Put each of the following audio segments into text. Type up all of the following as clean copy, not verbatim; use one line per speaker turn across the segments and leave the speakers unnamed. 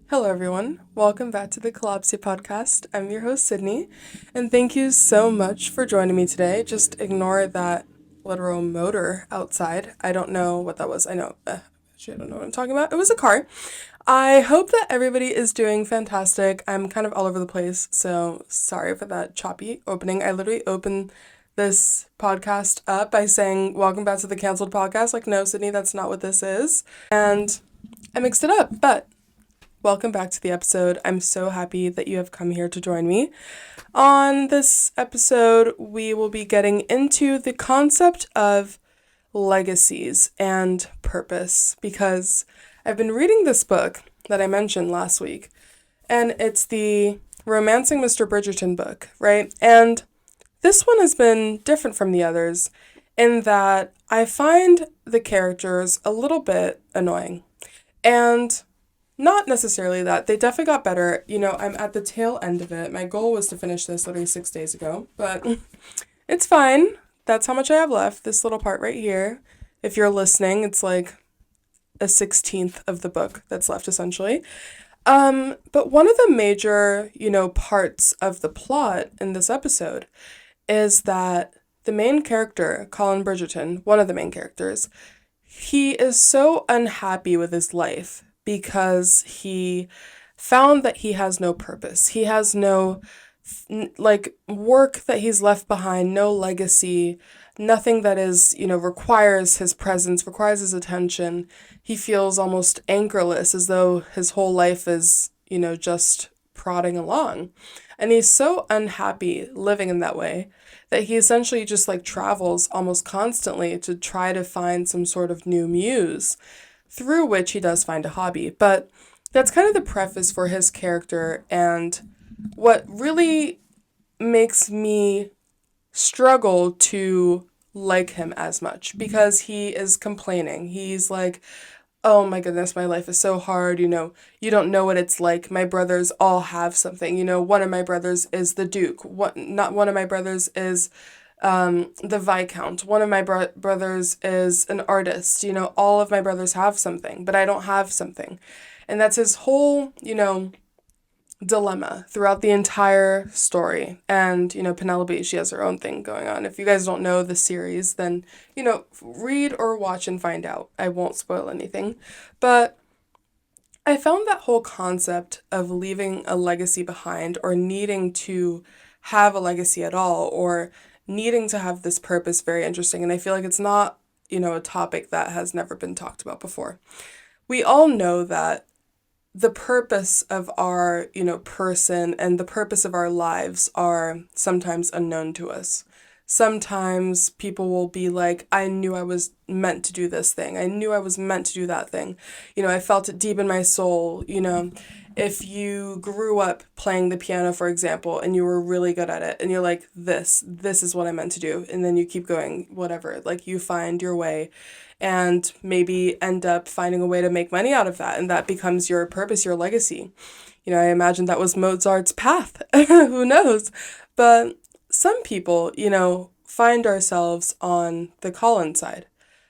Hello everyone, welcome back to the Kalopsia podcast. I'm your host Sydney, and thank you so much for joining me today. Just ignore that literal motor outside. I don't know what that was. I know, actually I don't know what I'm talking about. It was a car. I hope that everybody is doing fantastic. I'm kind of all over the place, so sorry for that choppy opening. I literally opened this podcast up by saying, welcome back to the canceled podcast. Like, no, Sydney, that's not what this is. And I mixed it up, but welcome back to the episode. I'm so happy that you have come here to join me. On this episode, we will be getting into the concept of legacies and purpose, because I've been reading this book that I mentioned last week, and it's the Romancing Mr. Bridgerton book, right? And this one has been different from the others in that I find the characters a little bit annoying. And not necessarily that. They definitely got better. You know, I'm at the tail end of it. My goal was to finish this literally 6 days ago, but it's fine. That's how much I have left. This little part right here. If you're listening, it's like a 16th of the book that's left, essentially. But one of the major, parts of the plot in this episode is that the main character, Colin Bridgerton, one of the main characters, he is so unhappy with his life because he found that he has no purpose. He has no, work that he's left behind, no legacy, nothing that is, requires his presence, requires his attention. He feels almost anchorless, as though his whole life is, just prodding along. And he's so unhappy living in that way that he essentially just travels almost constantly to try to find some sort of new muse, through which he does find a hobby. But that's kind of the preface for his character, and what really makes me struggle to like him as much, because he is complaining. He's like, oh my goodness, my life is so hard, you don't know what it's like. My brothers all have something, one of my brothers is the Duke, not one of my brothers is the Viscount, one of my brothers is an artist, all of my brothers have something, but I don't have something. And that's his whole, dilemma throughout the entire story. And, Penelope, she has her own thing going on. If you guys don't know the series, then, read or watch and find out. I won't spoil anything. But I found that whole concept of leaving a legacy behind, or needing to have a legacy at all, or needing to have this purpose, very interesting. And I feel like it's not, a topic that has never been talked about before. We all know that the purpose of our, person and the purpose of our lives are sometimes unknown to us. Sometimes people will be like, I knew I was meant to do this thing. I knew I was meant to do that thing. I felt it deep in my soul. If you grew up playing the piano, for example, and you were really good at it, and you're like, this is what I meant to do. And then you keep going, whatever, you find your way and maybe end up finding a way to make money out of that. And that becomes your purpose, your legacy. I imagine that was Mozart's path. Who knows? But some people, find ourselves on the Colin side.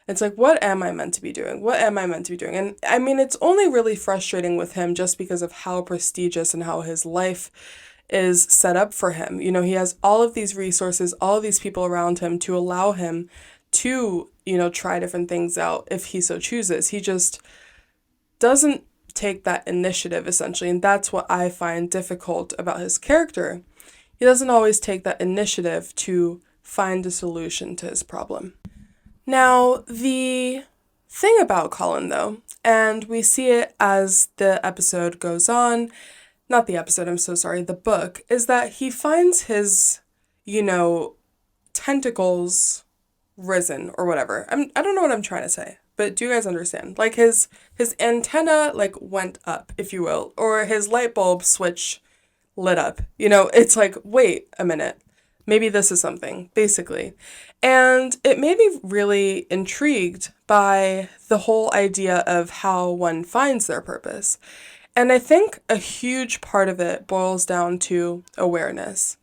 It's like, what am I meant to be doing? What am I meant to be doing? And I mean, it's only really frustrating with him just because of how prestigious and how his life is set up for him. He has all of these resources, all of these people around him to allow him to, try different things out if he so chooses. He just doesn't take that initiative, essentially. And that's what I find difficult about his character. He doesn't always take that initiative to find a solution to his problem. Now, the thing about Colin, though, and we see it as the episode goes on, not the episode, I'm so sorry, the book, is that he finds his, tentacles risen or whatever. I don't know what I'm trying to say, but do you guys understand? His antenna went up, if you will, or his light bulb switch lit up. It's like, wait a minute. Maybe this is something, basically. And it made me really intrigued by the whole idea of how one finds their purpose. And I think a huge part of it boils down to awareness.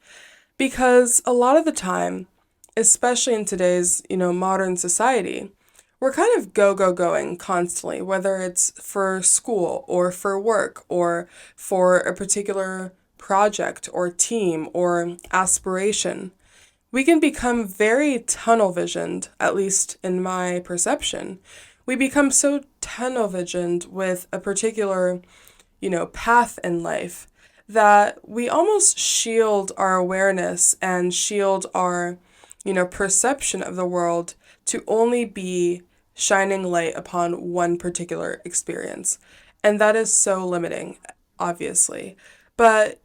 Because a lot of the time, especially in today's, modern society, we're kind of going constantly, whether it's for school or for work or for a particular project or team or aspiration. We can become very tunnel visioned, at least in my perception. We become so tunnel visioned with a particular, path in life that we almost shield our awareness and shield our, perception of the world to only be shining light upon one particular experience. And that is so limiting, obviously. But,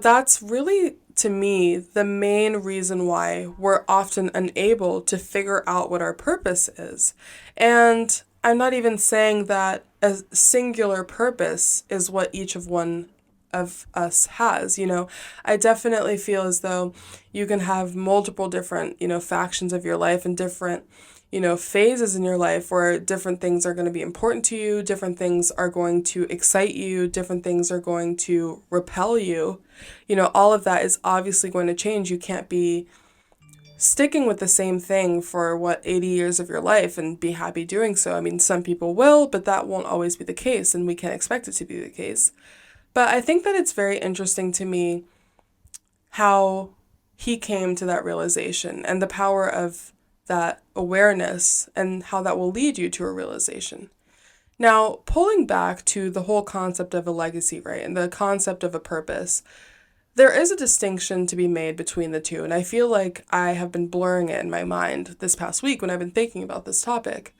that's really, to me, the main reason why we're often unable to figure out what our purpose is. And I'm not even saying that a singular purpose is what each of one of us has. I definitely feel as though you can have multiple different, factions of your life and different, phases in your life where different things are going to be important to you, different things are going to excite you, different things are going to repel you. All of that is obviously going to change. You can't be sticking with the same thing for 80 years of your life and be happy doing so. I mean, some people will, but that won't always be the case, and we can't expect it to be the case. But I think that it's very interesting to me how he came to that realization and the power of that awareness and how that will lead you to a realization. Now, pulling back to the whole concept of a legacy, right, and the concept of a purpose, there is a distinction to be made between the two, and I feel like I have been blurring it in my mind this past week when I've been thinking about this topic.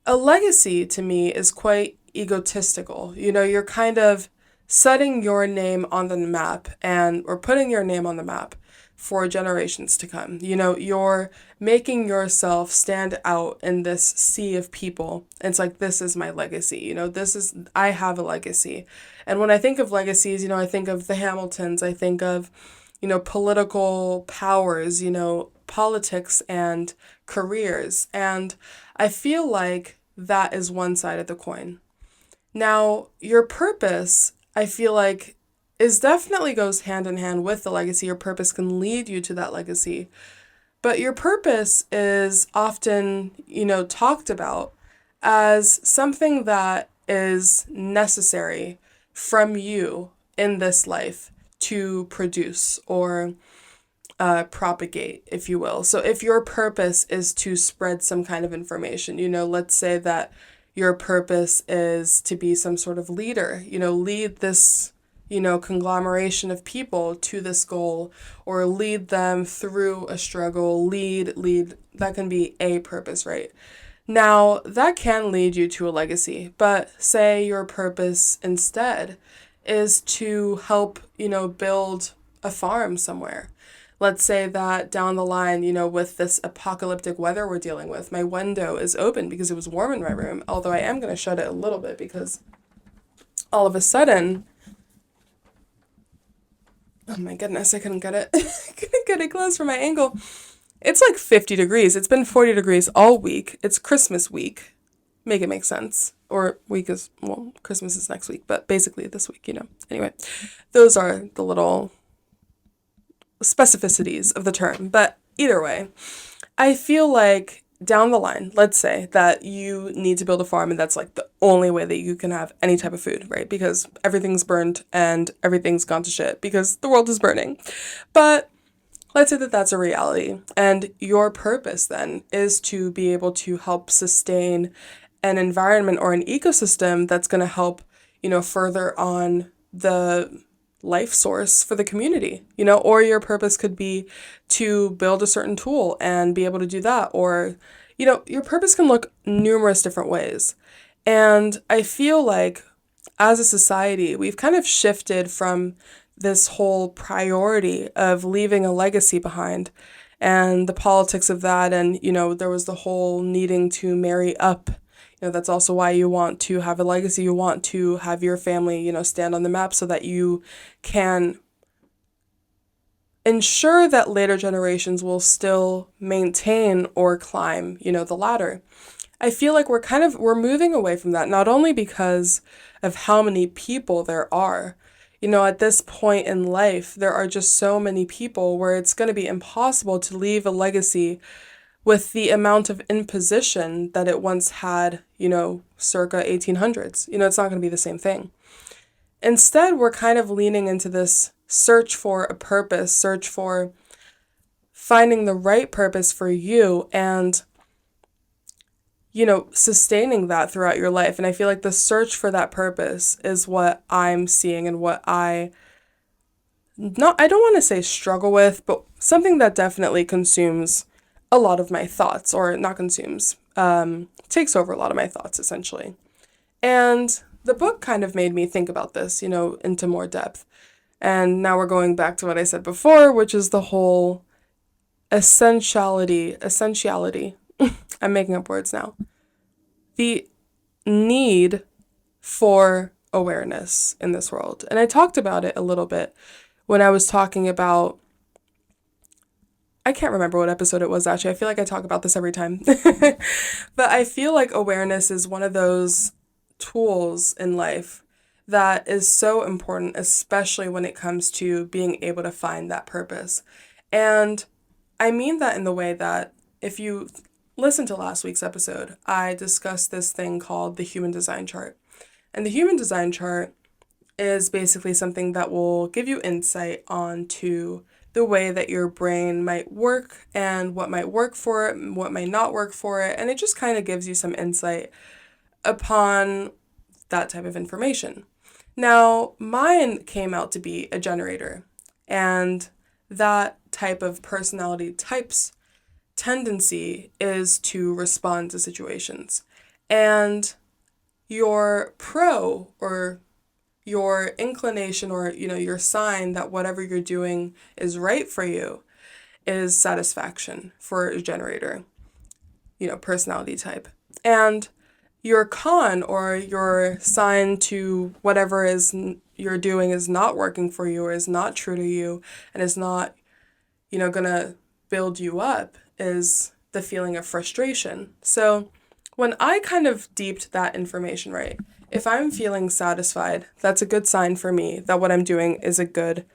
A legacy to me is quite egotistical. You're kind of setting your name on the map or putting your name on the map for generations to come. You're making yourself stand out in this sea of people. It's like, this is my legacy. I have a legacy. And when I think of legacies, I think of the Hamiltons, I think of, political powers, politics and careers. And I feel like that is one side of the coin. Now, your purpose, I feel like, is definitely goes hand in hand with the legacy. Your purpose can lead you to that legacy. But your purpose is often, talked about as something that is necessary from you in this life to produce or propagate, if you will. So if your purpose is to spread some kind of information, let's say that your purpose is to be some sort of leader, lead this, conglomeration of people to this goal or lead them through a struggle, lead, that can be a purpose, right? Now, that can lead you to a legacy, but say your purpose instead is to help, build a farm somewhere. Let's say that down the line, with this apocalyptic weather we're dealing with, my window is open because it was warm in my room, although I am going to shut it a little bit because all of a sudden, oh my goodness, I couldn't get it. Couldn't get it close from my angle. It's like 50 degrees. It's been 40 degrees all week. It's Christmas week. Make it make sense. Or week is, well, Christmas is next week, but basically this week, Anyway, those are the little specificities of the term. But either way, I feel like down the line, let's say that you need to build a farm and that's like the only way that you can have any type of food, right? Because everything's burned and everything's gone to shit because the world is burning. But let's say that that's a reality. And your purpose then is to be able to help sustain an environment or an ecosystem that's going to help, further on the life source for the community, or your purpose could be to build a certain tool and be able to do that. Or, your purpose can look numerous different ways. And I feel like as a society, we've kind of shifted from this whole priority of leaving a legacy behind and the politics of that. And, there was the whole needing to marry up. That's also why you want to have a legacy. You want to have your family, stand on the map so that you can ensure that later generations will still maintain or climb, the ladder. I feel like we're moving away from that, not only because of how many people there are, At this point in life, there are just so many people where it's going to be impossible to leave a legacy with the amount of imposition that it once had, circa 1800s. It's not going to be the same thing. Instead, we're kind of leaning into this search for a purpose, search for finding the right purpose for you and, sustaining that throughout your life. And I feel like the search for that purpose is what I'm seeing and what I don't want to say struggle with, but something that definitely consumes a lot of my thoughts, or not consumes, takes over a lot of my thoughts essentially. And the book kind of made me think about this, into more depth. And now we're going back to what I said before, which is the whole essentiality. I'm making up words now. The need for awareness in this world. And I talked about it a little bit when I was talking about, I can't remember what episode it was actually. I feel like I talk about this every time. But I feel like awareness is one of those tools in life that is so important, especially when it comes to being able to find that purpose. And I mean that in the way that if you listen to last week's episode, I discussed this thing called the human design chart. And the human design chart is basically something that will give you insight onto the way that your brain might work and what might work for it and what might not work for it. And it just kind of gives you some insight upon that type of information. Now, mine came out to be a generator, and that type of personality type's tendency is to respond to situations. And your pro, or your inclination, or your sign that whatever you're doing is right for you, is satisfaction for a generator, personality type. And your con, or your sign to whatever you're doing is not working for you, or is not true to you, and is not, gonna build you up, is the feeling of frustration. So when I kind of deeped that information right, if I'm feeling satisfied, that's a good sign for me that what I'm doing is a good,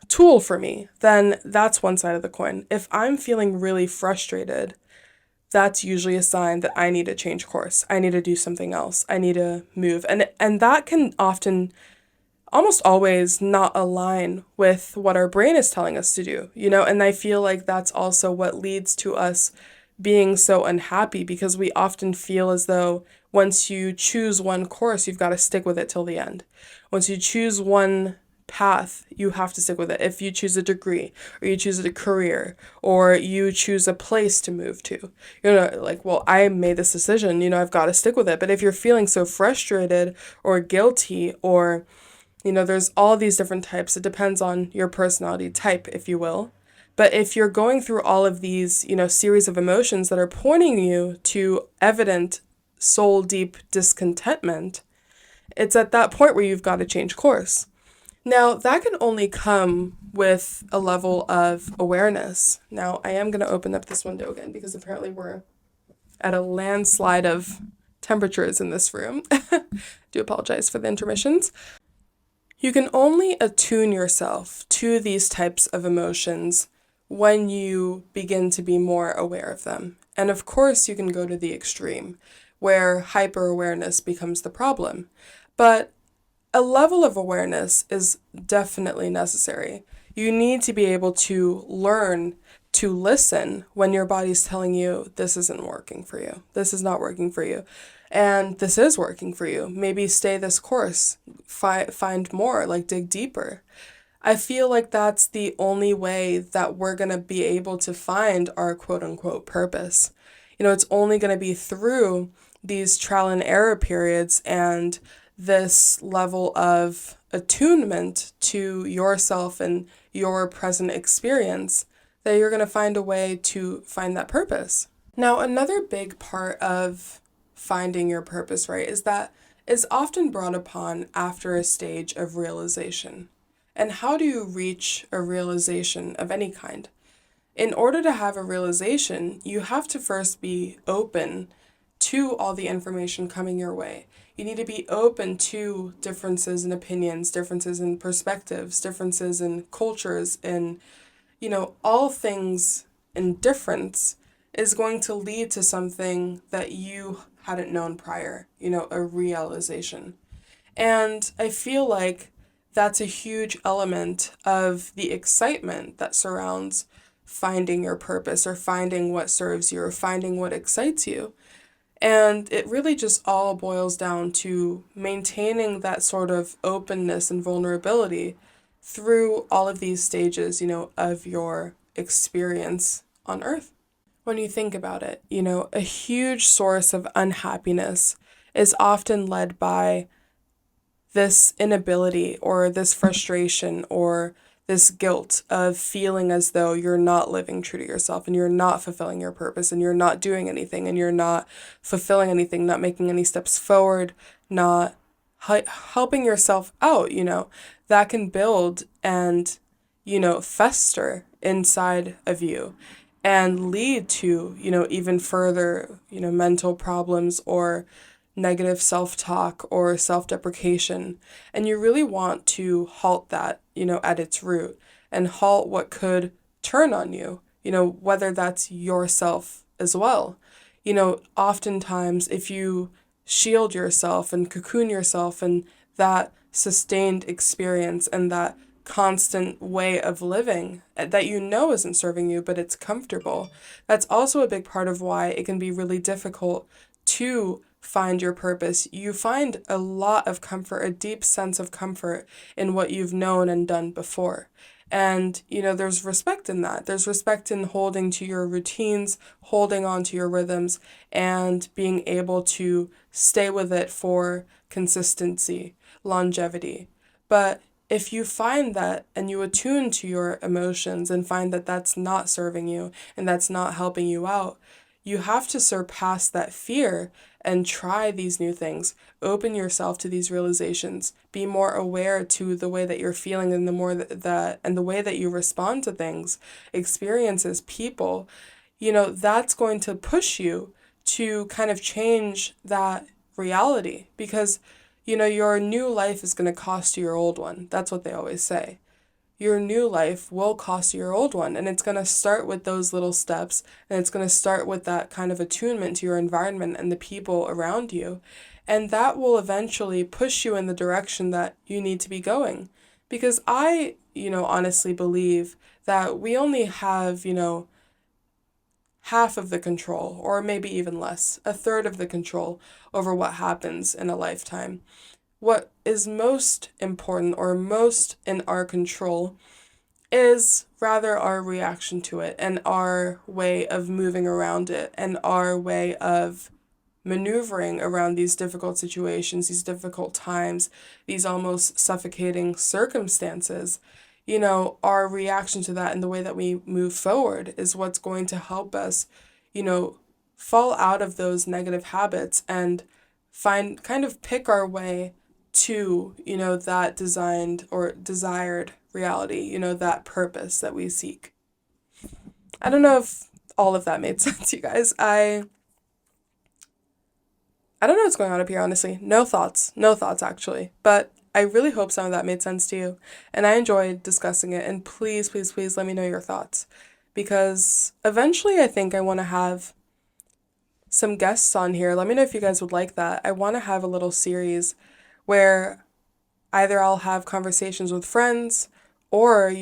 tool for me. Then that's one side of the coin. If I'm feeling really frustrated, that's usually a sign that I need to change course. I need to do something else. I need to move. And that can often, almost always, not align with what our brain is telling us to do, And I feel like that's also what leads to us being so unhappy, because we often feel as though once you choose one course, you've got to stick with it till the end. Once you choose one path, you have to stick with it. If you choose a degree, or you choose a career, or you choose a place to move to, like, well, I made this decision, I've got to stick with it. But if you're feeling so frustrated or guilty, or, there's all these different types, it depends on your personality type, if you will. But if you're going through all of these, series of emotions that are pointing you to evident soul deep discontentment, it's at that point where you've got to change course. Now, that can only come with a level of awareness. Now, I am going to open up this window again, because apparently we're at a landslide of temperatures in this room. Do apologize for the intermissions. You can only attune yourself to these types of emotions when you begin to be more aware of them. And of course, you can go to the extreme, where hyper-awareness becomes the problem. But a level of awareness is definitely necessary. You need to be able to learn to listen when your body's telling you this isn't working for you, this is not working for you, and this is working for you. Maybe stay this course, find more, like dig deeper. I feel like that's the only way that we're going to be able to find our quote unquote purpose. It's only going to be through these trial and error periods and this level of attunement to yourself and your present experience that you're going to find a way to find that purpose. Now, another big part of finding your purpose, right, is often brought upon after a stage of realization. And how do you reach a realization of any kind? In order to have a realization, you have to first be open to all the information coming your way. you need to be open to differences in opinions, differences in perspectives, differences in cultures, and, all things in difference is going to lead to something that you hadn't known prior, a realization. And I feel like that's a huge element of the excitement that surrounds finding your purpose or finding what serves you or finding what excites you. And it really just all boils down to maintaining that sort of openness and vulnerability through all of these stages, of your experience on Earth. When you think about it, a huge source of unhappiness is often led by this inability or this frustration or this guilt of feeling as though you're not living true to yourself and you're not fulfilling your purpose and you're not doing anything and you're not fulfilling anything, not making any steps forward, not helping yourself out, that can build and, fester inside of you and lead to, even further, mental problems or negative self talk or self deprecation. And you really want to halt that, at its root and halt what could turn on you, whether that's yourself as well. Oftentimes, if you shield yourself and cocoon yourself and that sustained experience and that constant way of living that isn't serving you, but it's comfortable, that's also a big part of why it can be really difficult to find your purpose. You find a lot of comfort, a deep sense of comfort in what you've known and done before. And, there's respect in that. There's respect in holding to your routines, holding on to your rhythms, and being able to stay with it for consistency, longevity. But if you find that and you attune to your emotions and find that that's not serving you and that's not helping you out, you have to surpass that fear and try these new things. Open yourself to these realizations. Be more aware to the way that you're feeling and the more that and the way that you respond to things, experiences, people. That's going to push you to kind of change that reality because your new life is going to cost you your old one. That's what they always say. Your new life will cost you your old one. And it's going to start with those little steps. And it's going to start with that kind of attunement to your environment and the people around you. And that will eventually push you in the direction that you need to be going. Because I, honestly believe that we only have, half of the control, or maybe even less, a third of the control over what happens in a lifetime. What is most important or most in our control is rather our reaction to it and our way of moving around it and our way of maneuvering around these difficult situations, these difficult times, these almost suffocating circumstances. Our reaction to that and the way that we move forward is what's going to help us, fall out of those negative habits and pick our way to, that designed or desired reality, that purpose that we seek. I don't know if all of that made sense, you guys. I don't know what's going on up here, honestly. No thoughts. No thoughts, actually. But I really hope some of that made sense to you. And I enjoyed discussing it. And please, please, please let me know your thoughts. Because eventually I think I want to have some guests on here. Let me know if you guys would like that. I want to have a little series where either I'll have conversations with friends or,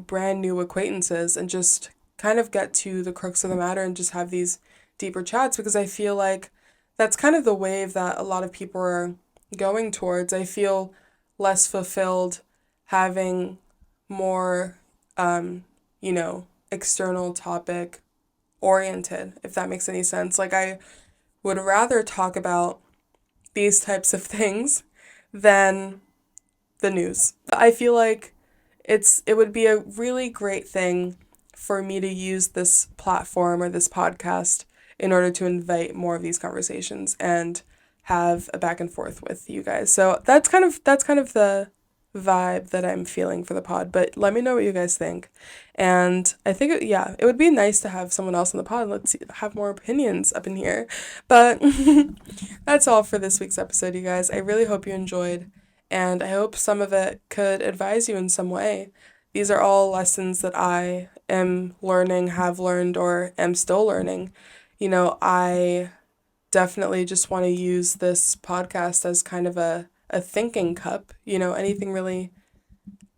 brand new acquaintances and just kind of get to the crux of the matter and just have these deeper chats because I feel like that's kind of the wave that a lot of people are going towards. I feel less fulfilled having more, external topic oriented, if that makes any sense. Like, I would rather talk about these types of things than the news. I feel like it would be a really great thing for me to use this platform or this podcast in order to invite more of these conversations and have a back and forth with you guys. So that's kind of vibe that I'm feeling for the pod, but let me know what you guys think. And I think, yeah, it would be nice to have someone else on the pod. Let's see, have more opinions up in here. But that's all for this week's episode, you guys. I really hope you enjoyed, and I hope some of it could advise you in some way. These are all lessons that I am learning, have learned, or am still learning. I definitely just want to use this podcast as kind of a thinking cup. Anything really,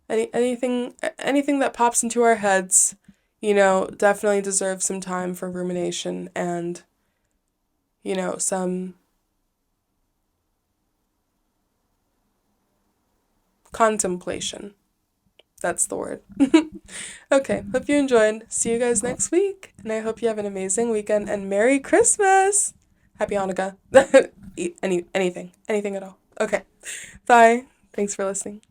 anything that pops into our heads, definitely deserves some time for rumination and, some contemplation. That's the word. Okay, hope you enjoyed. See you guys next week, and I hope you have an amazing weekend and Merry Christmas. Happy Hanukkah. Anything at all. Okay. Bye. Thanks for listening.